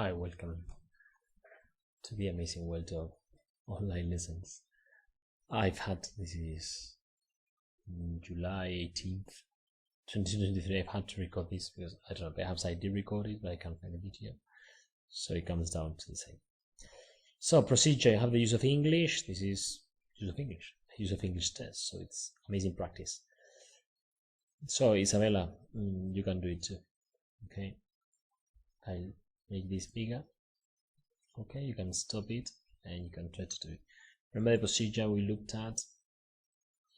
Hi, welcome to the amazing world of online lessons. This is July 18th, 2023. I've had to record this because I don't know, perhaps I did record it, but I can't find the video. So it comes down to the same. So procedure, you have the use of English. This is use of English test. So it's amazing practice. So Isabella, you can do it too. Okay. I'll make this bigger. Okay, you can stop it and you can try to do it. Remember the procedure we looked at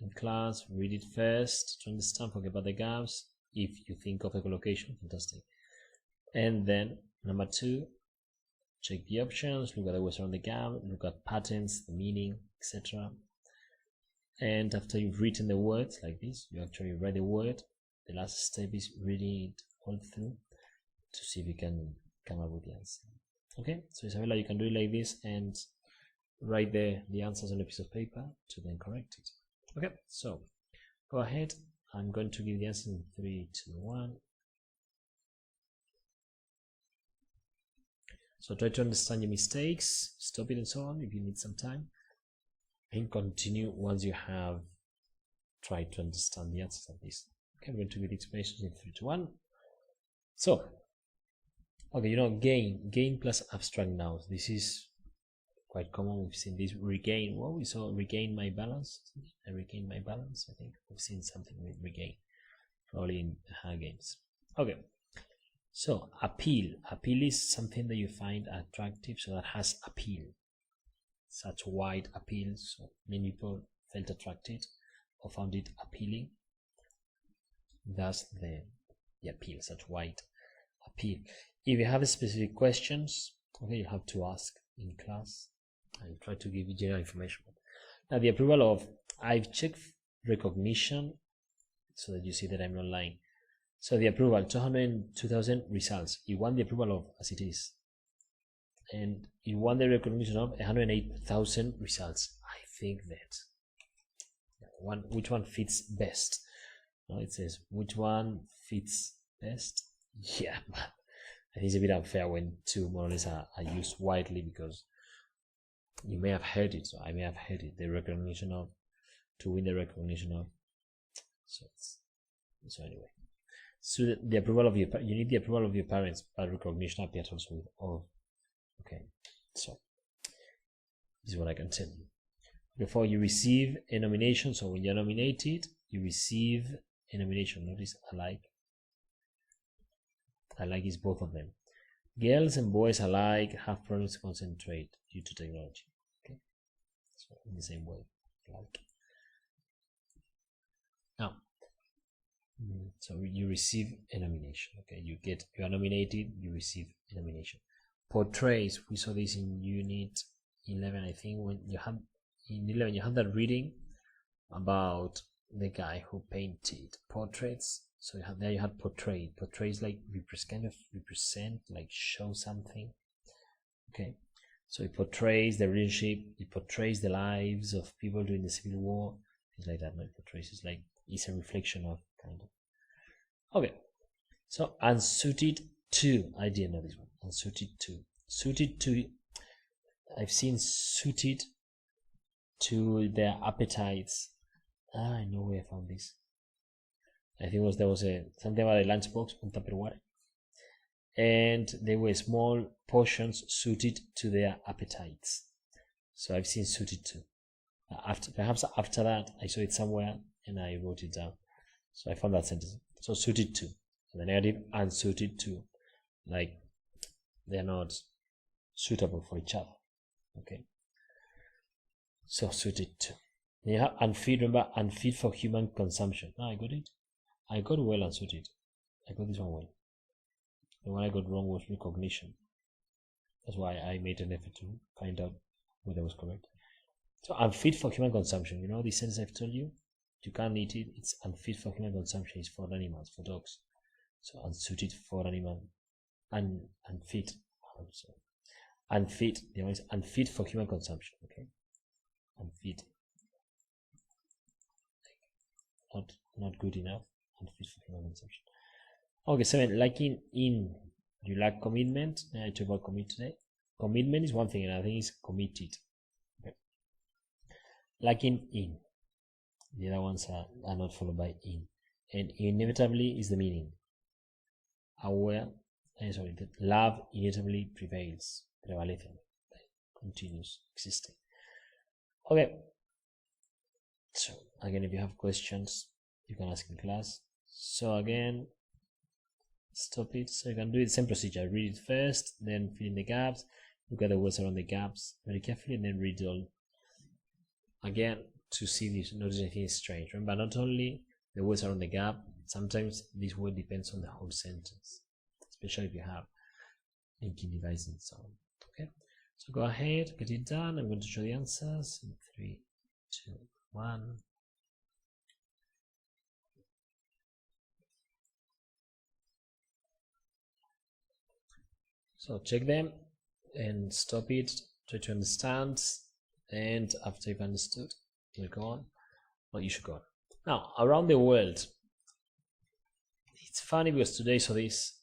in class. Read it first to understand, forget about the gaps. If you think of echolocation, fantastic. And then number 2, check the options, look at the words around the gap, look at patterns, the meaning, etc. And after you've written the words like this, you actually write the word. The last step is reading it all through to see if you can come up with the answer. Okay, so Isabella, you can do it like this and write the answers on a piece of paper to then correct it. Okay, so go ahead. I'm going to give the answer in 3, 2, 1. So try to understand your mistakes, stop it and so on if you need some time, and continue once you have tried to understand the answers of this. Okay, I'm going to give the explanations in 3, 2, 1. So, okay, you know, gain plus abstract nouns. This is quite common. We've seen this regain. Well, we saw regain my balance. I regain my balance. I think we've seen something with regain, probably in games. Okay, so appeal. Appeal is something that you find attractive, so that has appeal. Such wide appeal, so many people felt attracted or found it appealing. That's the appeal, such wide appeal. If you have specific questions, okay, you have to ask in class. I'll try to give you general information. Now, the approval of, I've checked recognition so that you see that I'm not lying. So the approval, 202,000 results. You want the approval of as it is. And you want the recognition of 108,000 results. I think that which one fits best? No, it says which one fits best. Yeah, but I think it's a bit unfair when two more or less are used widely, because you may have heard it, so I may have heard it. The recognition of, to win the recognition of. So anyway, so the approval of you need the approval of your parents, but recognition appears also with all. Okay, so this is what I can tell you. Before you receive a nomination, so when you're nominated, you receive a nomination. Notice alike. Alike is both of them. Girls and boys alike have problems to concentrate due to technology. Okay, so in the same way, like. Now, so you receive a nomination. Okay, you are nominated. You receive a nomination. Portrays. We saw this in Unit 11, I think. When you had in 11, you had that reading about the guy who painted portraits. So you had portray. Portrays like kind of represent, like show something. Okay, so it portrays the relationship. It portrays the lives of people during the Civil War. Things like that. No, it portrays is like it's a reflection of kind of. Okay, so unsuited to. I didn't know this one. Unsuited to. Suited to. I've seen suited to their appetites. I know where I found this. I think there was something about a lunchbox, un Tupperware, and there were small portions suited to their appetites. So I've seen suited to. Perhaps after that I saw it somewhere and I wrote it down. So I found that sentence. So suited to, and the negative unsuited to, like they're not suitable for each other. Okay. So suited to. Yeah, unfit. Remember, unfit for human consumption. I got it. I got well unsuited. I got this one well. The one I got wrong was recognition. That's why I made an effort to find out whether it was correct. So unfit for human consumption. You know the sentence I've told you? You can't eat it. It's unfit for human consumption. It's for animals, for dogs. So unsuited for animal. Unfit. Unfit. The one is unfit for human consumption. Okay. Unfit. Not good enough. Unfit for human consumption. Okay, 7. Lacking in Do you lack commitment? I talked about commit today. Commitment is one thing, and I think is committed. Okay. Lacking in. The other ones are not followed by in. And inevitably is the meaning. Aware, that love inevitably prevails, prevalece, continues existing. Okay. So again, if you have questions, you can ask in class. So again, stop it. So you can do the same procedure. Read it first, then fill in the gaps. Look at the words around the gaps very carefully, and then read it all again to see this. Notice anything is strange. Remember, not only the words around the gap. Sometimes this word depends on the whole sentence, especially if you have linking device and so on. Okay. So go ahead, get it done. I'm going to show the answers in 3, 2, 1. So check them and stop it, try to understand, and after you've understood, you'll go on, or you should go on. Now, around the world, it's funny because today saw this,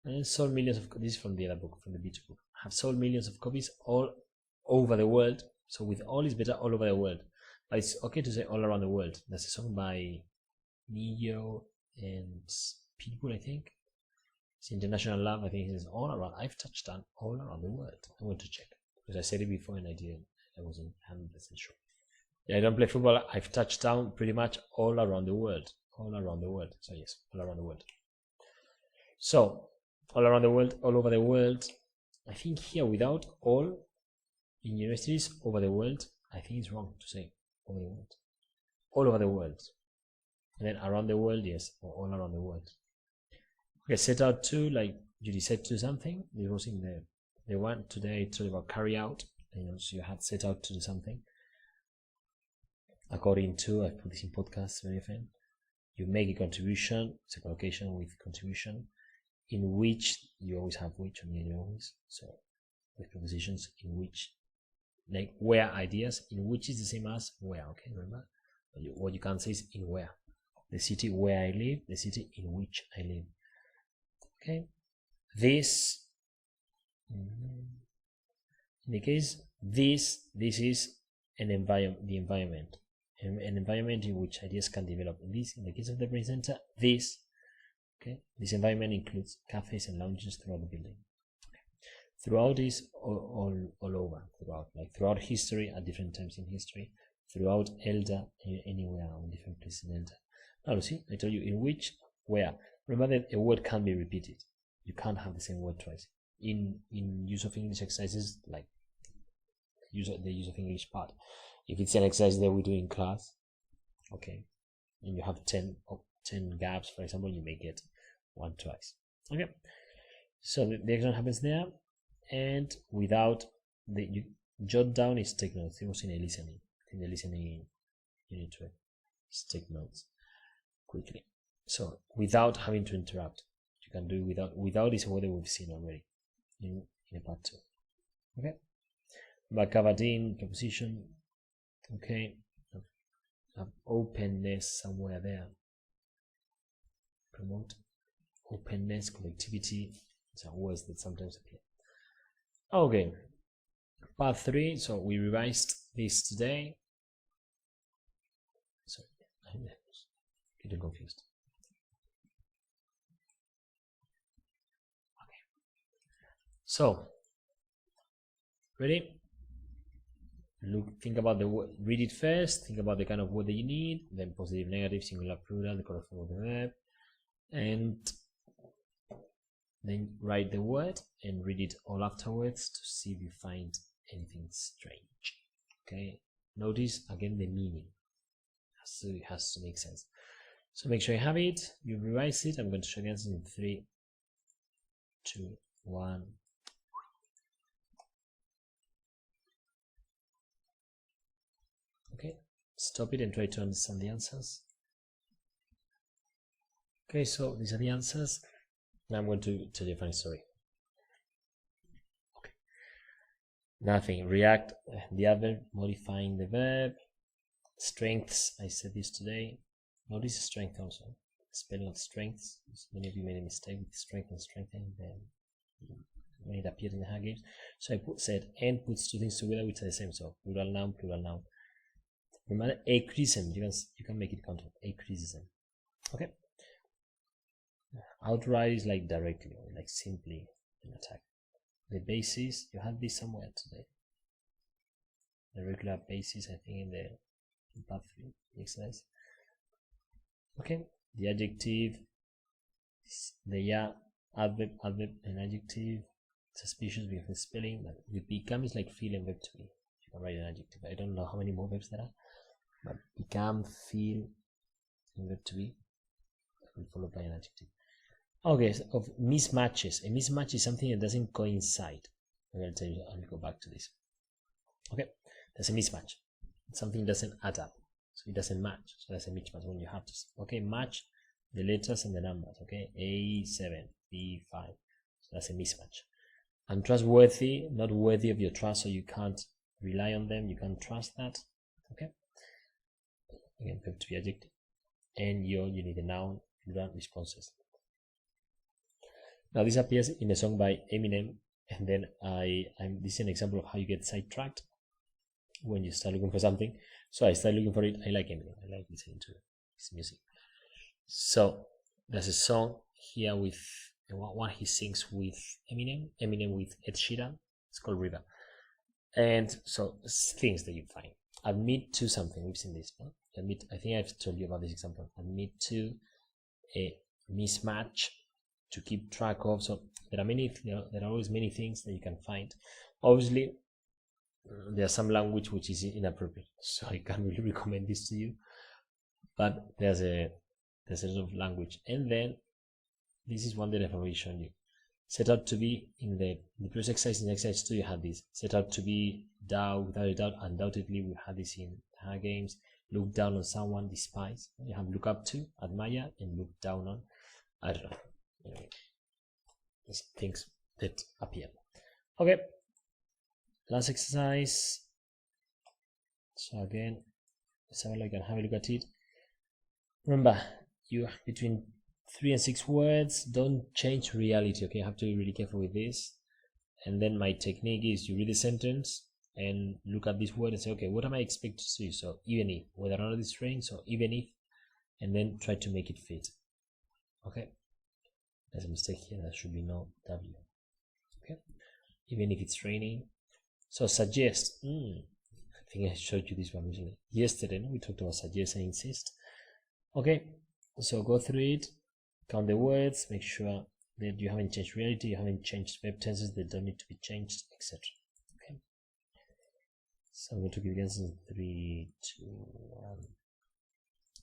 and sold millions of copies from the other book, from the Beach book. Have sold millions of copies all over the world. So with all is better all over the world. But it's okay to say all around the world. That's a song by Neo and Pitbull, I think. It's International Love. I think it is all around. I've touched on all around the world. I want to check because I said it before and I didn't. I wasn't 100% sure. Yeah, I don't play football. I've touched down pretty much all around the world. All around the world. So yes, all around the world. So all around the world, all over the world. I think here without all in universities over the world, I think it's wrong to say over the world. All over the world. And then around the world, yes, or all around the world. Okay, set out to, like Judy said to something. It was in the one today it's all about carry out. So you had set out to do something. According to, I put this in podcasts very often. You make a contribution, it's a collocation with contribution, in which you always have which, I mean always. So with prepositions in which, like where ideas, in which is the same as where, okay, remember? What you can say is in where. The city where I live, the city in which I live. Okay, this, in the case, this is an environment, the environment, an environment in which ideas can develop. In the case of the brain center, this environment includes cafes and lounges throughout the building. Okay. Throughout is all over, throughout history at different times in history, throughout Elda, anywhere on different places in Elda. Now see, I told you in which, where. Remember that a word can't be repeated. You can't have the same word twice. In use of English exercises, like the use of English part. If it's an exercise that we do in class, okay, and you have 10 gaps, for example, you may get one twice. Okay, so the action happens there, and without you jot down is take notes. It was in the listening. In the listening, you need to take notes quickly. So without having to interrupt, you can do it without. Without is a word that we've seen already in a part 2. Okay, but covered in preposition. Okay, have openness somewhere there. Promote openness, collectivity. These are words that sometimes appear. Okay, part 3. So we revised this today. Sorry, I'm getting confused. Okay, so ready? Think about the word. Read it first. Think about the kind of word that you need. Then positive, negative, singular, plural, the correct form of the verb, and then write the word and read it all afterwards to see if you find anything strange. Okay, notice again the meaning. It has to make sense. So make sure you have it. You revise it. I'm going to show you in 3, 2, 1. Okay, stop it and try to understand the answers. Okay, so these are the answers. Now I'm going to tell you a funny story. Okay, nothing. React, the adverb, modifying the verb. Strengths, I said this today. Notice strength also. Spelling of strengths. Many of you made a mistake with strength and strengthening. Then when it appeared in the Hunger Games. So I said and puts two things together which are the same. So plural noun, plural noun. Remember a criticism, you can make it countable. A criticism. Okay. Outright is like directly or like simply an attack. The basis, you had this somewhere today. The regular basis, I think in the part 3 exercise. Okay. The adjective, the adverb, and adjective. Suspicious with the spelling, but with become is like feel and verb to be. You can write an adjective. I don't know how many more verbs there are, but become, feel, and verb to be will followed by an adjective. Okay, so of mismatches. A mismatch is something that doesn't coincide. I'm going to tell you, I'll go back to this. Okay, there's a mismatch. Something doesn't add up, so it doesn't match. So that's a mismatch when you have to, okay, match the letters and the numbers. Okay, A7, B5. So that's a mismatch. Untrustworthy, not worthy of your trust, so you can't rely on them, you can't trust that. Okay. Again, verb to be adjective. And you need a noun, plural responses. Now this appears in a song by Eminem, and then this is an example of how you get sidetracked when you start looking for something. So I started looking for it. I like Eminem. I like listening to his music. So there's a song here with one he sings with Eminem with Ed Sheeran. It's called River. And so things that you find. Admit to something. We've seen this. No? Admit. I think I've told you about this example. Admit to a mismatch, to keep track of. So there are always many things that you can find. Obviously, there's some language which is inappropriate, so I can't really recommend this to you. But there's a lot of language, and then this is one that I've already shown you. Set out to be in the previous exercise, in exercise 2 you had this. Set out to be, doubt, without a doubt, undoubtedly we had this in Hunger Games. Look down on someone, despise. You have look up to, admire, and look down on. I don't know. These things that appear. Okay. Last exercise. So again, let's have a look and have a look at it. Remember, you between 3 and 6 words, don't change reality. Okay, you have to be really careful with this. And then my technique is you read the sentence and look at this word and say, okay, what am I expected to see? So even if, whether or not it's raining, so even if, and then try to make it fit. Okay, there's a mistake here. There should be no W. Okay, even if it's raining. So suggest. I think I showed you this one yesterday. No? We talked about suggest and insist. Okay, so go through it, count the words, make sure that you haven't changed reality, you haven't changed verb tenses that don't need to be changed, etc. Okay. So I'm going to give you answers in 3, 2, 1.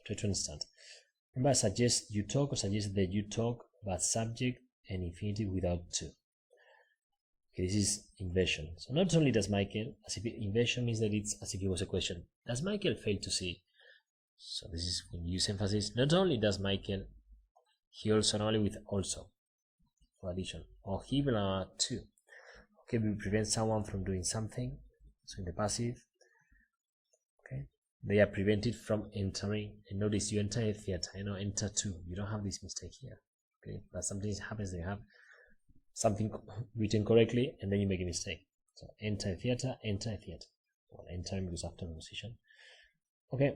Try to understand. Remember, suggest you talk or suggest that you talk about subject and infinitive without to. Okay, this is inversion. So not only does Michael, as if inversion means that it's as if it was a question. Does Michael fail to see? So this is when you use emphasis. Not only does Michael, he also, normally with also for addition, or he will too. Okay, we prevent someone from doing something. So in the passive, okay, they are prevented from entering. And notice you enter a theater, enter too. You don't have this mistake here. Okay, but sometimes it happens that you have something written correctly and then you make a mistake. So enter a theater, or enter because after the position. Okay.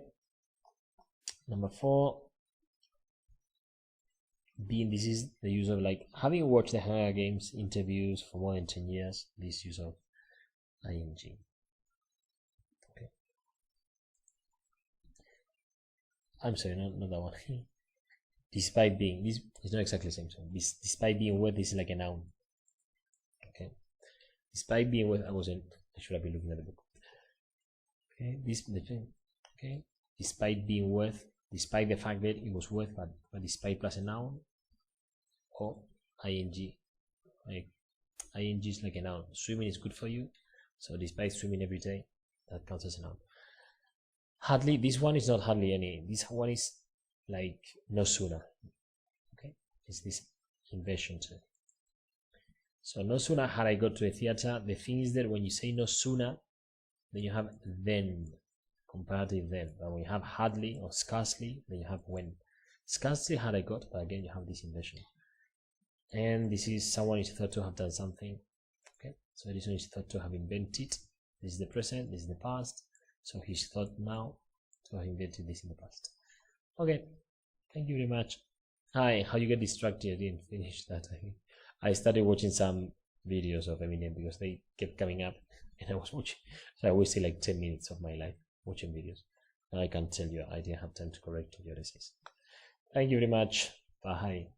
Number 4, this is the use of, like, having watched the Hunger Games interviews for more than 10 years, this use of ing. Okay. I'm sorry, not that one. Despite being, this is not exactly the same. So despite being worth, this is like a noun. Okay. Despite being worth, I should have been looking at the book. Okay, okay. Despite being worth, despite the fact that it was worth, but despite plus a noun, or ing. Like, ing is like a noun. Swimming is good for you, so despite swimming every day, that counts as a noun. Hardly, this one is not hardly any. This one is like no sooner. Okay, it's this inversion too. So no sooner had I got to a theater. The thing is that when you say no sooner, then you have then. Comparative then, but when you have hardly or scarcely, then you have when. Scarcely had I got, but again you have this inversion. And this is someone is thought to have done something. Okay, so Edison is thought to have invented. This is the present, this is the past. So he's thought now to have invented this in the past. Okay, thank you very much. Hi, how you get distracted? I didn't finish that. I think I started watching some videos of Eminem because they kept coming up, and I was watching. So I wasted like 10 minutes of my life watching videos. And I can tell you, I didn't have time to correct your essays. Thank you very much. Bye.